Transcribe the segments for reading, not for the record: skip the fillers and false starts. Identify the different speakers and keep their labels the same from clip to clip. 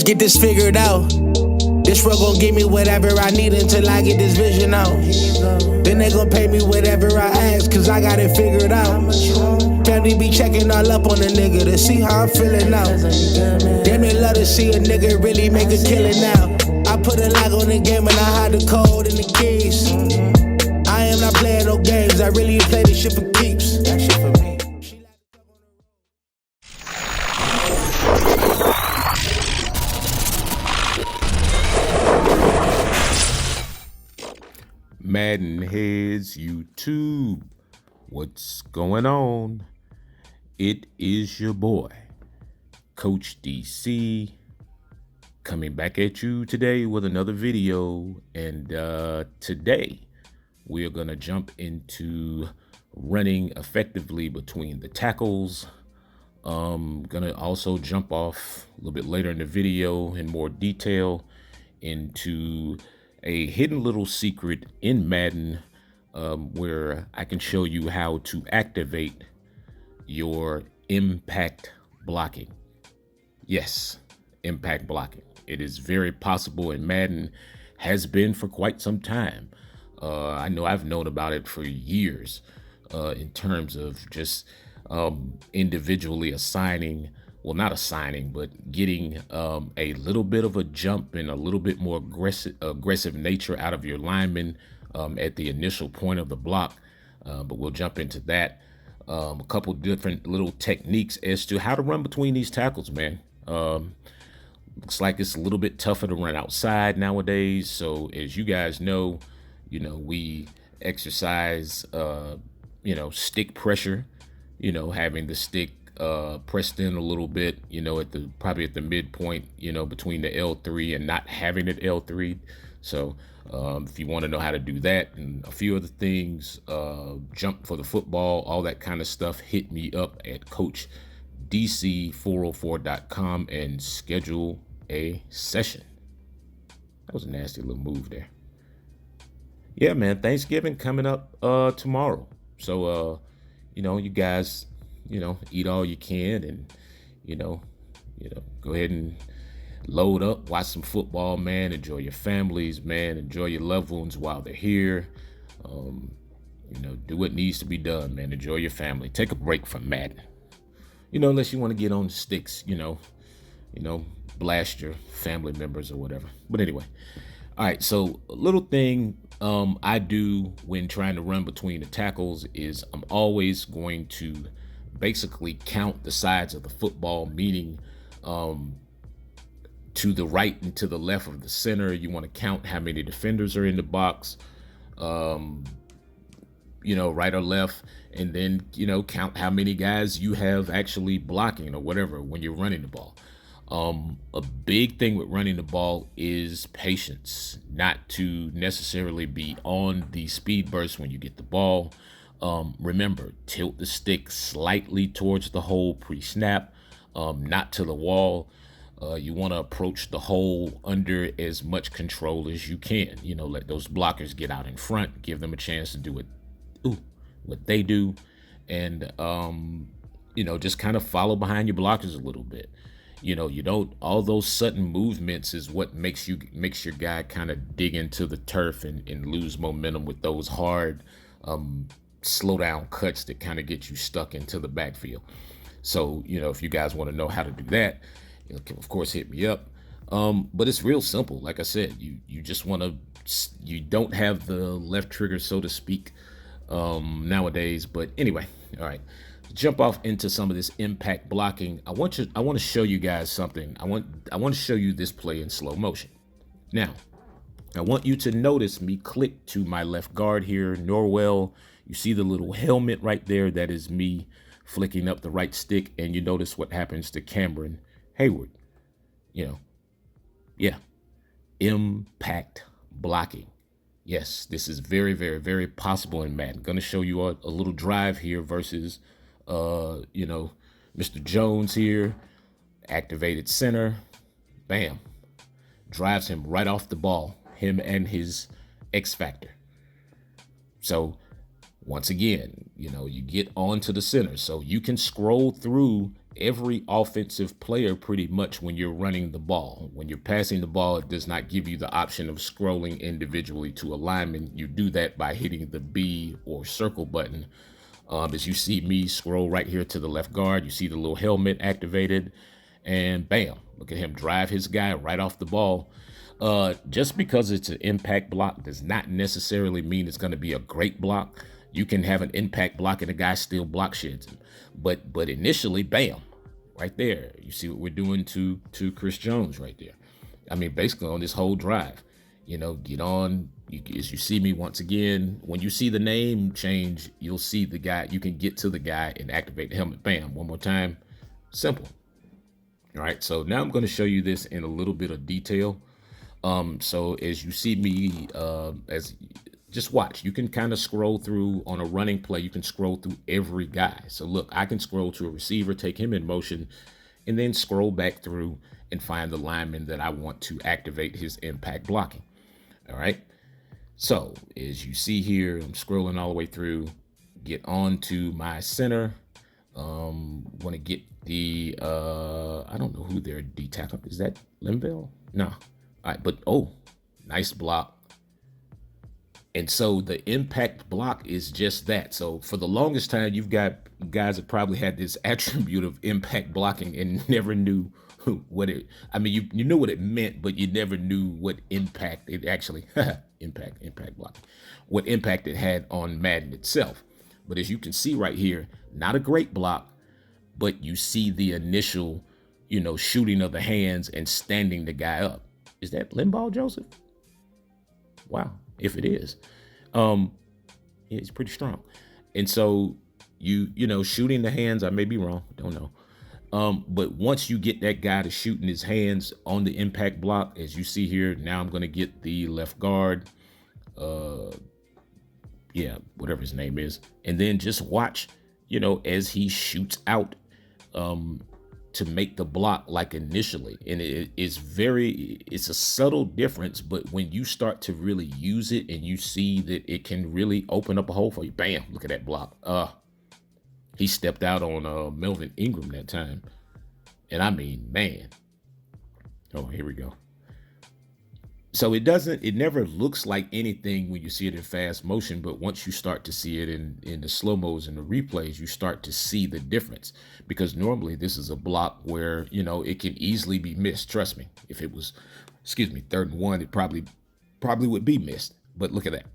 Speaker 1: Let's get this figured out. This road gon' give me whatever I need until I get this vision out. Then they gon' pay me whatever I ask, cause I got it figured out. Family be checking all up on a nigga to see how I'm feeling now. Damn, they love to see a nigga really make a killing now. I put a lock on the game and I hide the code and the keys. I am not playing no games, I really play this shit for keeps. That shit for me.
Speaker 2: MaddenHeadz YouTube, what's going on? It is your boy, Coach DC, coming back at you today with another video. And today we are gonna jump into running effectively between the tackles. Gonna also jump off a little bit later in the video in more detail into a hidden little secret in Madden where I can show you how to activate your impact blocking. Yes, impact blocking. It is very possible in Madden, has been for quite some time. I know I've known about it for years in terms of just individually assigning, well, not assigning, but getting a little bit of a jump and a little bit more aggressive nature out of your linemen at the initial point of the block. But we'll jump into that. A couple different little techniques as to how to run between these tackles, man. Looks like it's a little bit tougher to run outside nowadays. So as you guys know, we exercise, stick pressure, having the stick pressed in a little bit, probably at the midpoint, between the L3 and not having it L3. So if you want to know how to do that and a few other things, jump for the football, all that kind of stuff, hit me up at CoachDC404.com and schedule a session. That was a nasty little move there. Yeah, man, Thanksgiving coming up tomorrow. So, you guys, eat all you can and, go ahead and load up, watch some football, man. Enjoy your families, man. Enjoy your loved ones while they're here. Do what needs to be done, man. Enjoy your family. Take a break from Madden. Unless you want to get on the sticks, blast your family members or whatever. But anyway, all right. So a little thing I do when trying to run between the tackles is I'm always going to basically count the sides of the football, meaning to the right and to the left of the center. You want to count how many defenders are in the box, right or left, and then, count how many guys you have actually blocking or whatever when you're running the ball. A big thing with running the ball is patience, not to necessarily be on the speed burst when you get the ball. Remember, tilt the stick slightly towards the hole pre-snap, not to the wall. You want to approach the hole under as much control as you can. Let those blockers get out in front, give them a chance to do what they do, and just kind of follow behind your blockers a little bit. You don't, all those sudden movements is what makes your guy kind of dig into the turf and lose momentum with those hard slow down cuts that kind of get you stuck into the backfield. So, if you guys want to know how to do that, you can of course hit me up. But it's real simple. Like I said, you just want to, you don't have the left trigger, so to speak, nowadays. But anyway, all right, jump off into some of this impact blocking. I want to show you guys something. I want to show you this play in slow motion. Now, I want you to notice me click to my left guard here, Norwell. You see the little helmet right there? That is me flicking up the right stick, and you notice what happens to Cameron Hayward. Yeah, impact blocking. Yes, this is very, very, very possible in Madden. Gonna show you a little drive here versus, Mr. Jones here, activated center, bam, drives him right off the ball, him and his X factor. So once again, you get onto the center, so you can scroll through every offensive player pretty much when you're running the ball. When you're passing the ball, it does not give you the option of scrolling individually to a lineman. You do that by hitting the B or circle button. As you see me scroll right here to the left guard, you see the little helmet activated, and bam, look at him drive his guy right off the ball. Just because it's an impact block does not necessarily mean it's going to be a great block. You can have an impact block and the guy still block sheds him. But initially, bam, right there. You see what we're doing to Chris Jones right there. I mean, basically on this whole drive, get on. As you see me once again, when you see the name change, you'll see the guy. You can get to the guy and activate the helmet. Bam, one more time. Simple. All right, so now I'm going to show you this in a little bit of detail. So as you see me, just watch, you can kind of scroll through on a running play. You can scroll through every guy. So look, I can scroll to a receiver, take him in motion, and then scroll back through and find the lineman that I want to activate his impact blocking. All right. So as you see here, I'm scrolling all the way through, get on to my center. Want to get the, I don't know who their D tackle is. That Linville? No. All right. But, oh, nice block. And so the impact block is just that. So for the longest time, you've got guys that probably had this attribute of impact blocking and never knew what it, I mean, you knew what it meant, but you never knew what impact it actually, impact blocking, what impact it had on Madden itself. But as you can see right here, not a great block, but you see the initial, shooting of the hands and standing the guy up. Is that Limbaugh Joseph? Wow. If it is, it's pretty strong. And so shooting the hands, I may be wrong, don't know. But once you get that guy to shooting his hands on the impact block, as you see here, now I'm going to get the left guard, whatever his name is. And then just watch, as he shoots out, to make the block like initially. And it's a subtle difference, but when you start to really use it and you see that it can really open up a hole for you, bam, look at that block. He stepped out on Melvin Ingram that time. And I mean, man. Oh, here we go. So it never looks like anything when you see it in fast motion, but once you start to see it in the slow-mos and the replays, you start to see the difference. Because normally this is a block where, it can easily be missed. Trust me, if it was, 3rd and 1, it probably would be missed. But look at that.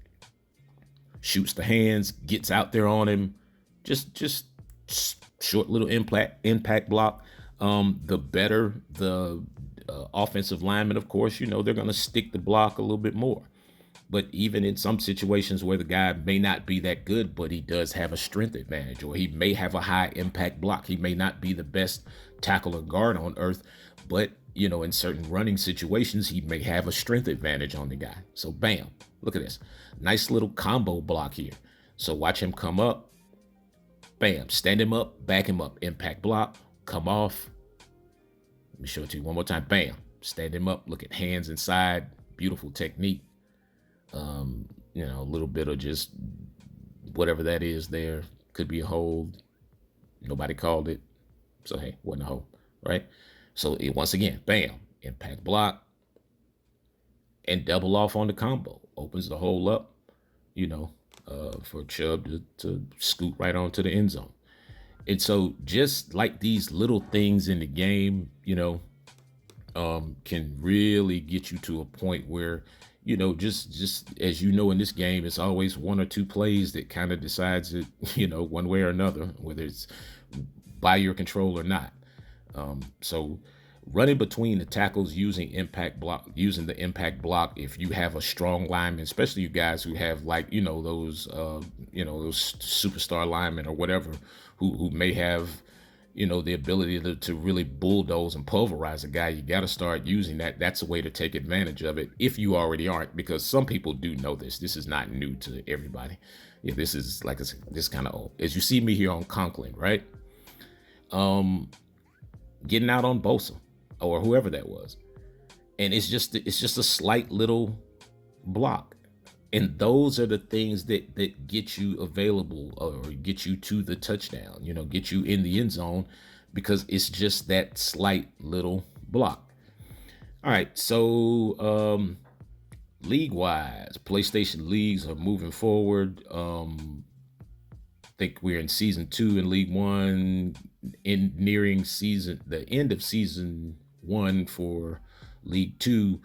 Speaker 2: Shoots the hands, gets out there on him. Just short little impact block. The better the offensive lineman, of course, they're going to stick the block a little bit more. But even in some situations where the guy may not be that good, but he does have a strength advantage, or he may have a high impact block. He may not be the best tackle or guard on earth, but, in certain running situations, he may have a strength advantage on the guy. So bam, look at this. Nice little combo block here. So watch him come up. Bam, stand him up, back him up, impact block, come off. Let me show it to you one more time. Bam, stand him up, look at hands inside, beautiful technique. A little bit of just whatever that is there. Could be a hold. Nobody called it. So, hey, wasn't a hold, right? So once again, bam, impact block and double off on the combo. Opens the hole up, for Chubb to scoot right onto the end zone. And so just like these little things in the game, can really get you to a point where, just as in this game, it's always one or two plays that kind of decides it, one way or another, whether it's by your control or not. So running between the tackles using the impact block, if you have a strong lineman, especially you guys who have those superstar linemen or whatever, who may have, the ability to really bulldoze and pulverize a guy, you got to start using that. That's a way to take advantage of it if you already aren't, because some people do know this. This is not new to everybody. Yeah, this is like this kind of old. As you see me here on Conklin, right? Getting out on Bosa or whoever that was, and it's just a slight little block. And those are the things that get you available or get you to the touchdown, get you in the end zone, because it's just that slight little block. All right, so league wise, PlayStation leagues are moving forward. I think we're in season 2 in League One, in nearing the end of season 1 for League 2.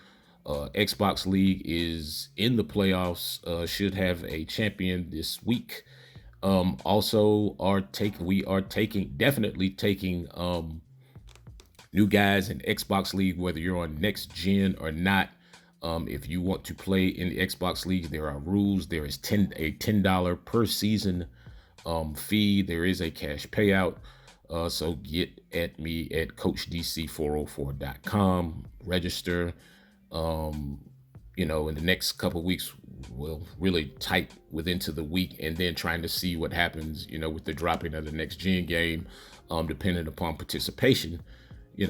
Speaker 2: Xbox League is in the playoffs. Should have a champion this week. Also, we are definitely taking new guys in Xbox League, whether you're on next gen or not. If you want to play in the Xbox League, there are rules. There is a $10 per season fee. There is a cash payout. So get at me at CoachDC404.com. Register. In the next couple of weeks, we'll really tight into the week, and then trying to see what happens, with the dropping of the next gen game, depending upon participation. We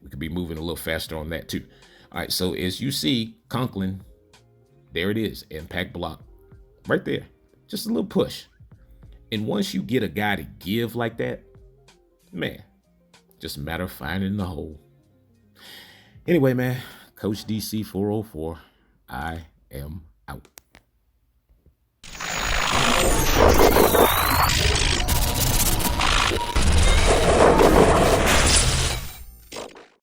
Speaker 2: could be moving a little faster on that too. All right, so as you see, Conklin, there it is, impact block, right there, just a little push. And once you get a guy to give like that, man, just a matter of finding the hole. Anyway, man, Coach DC 404, I am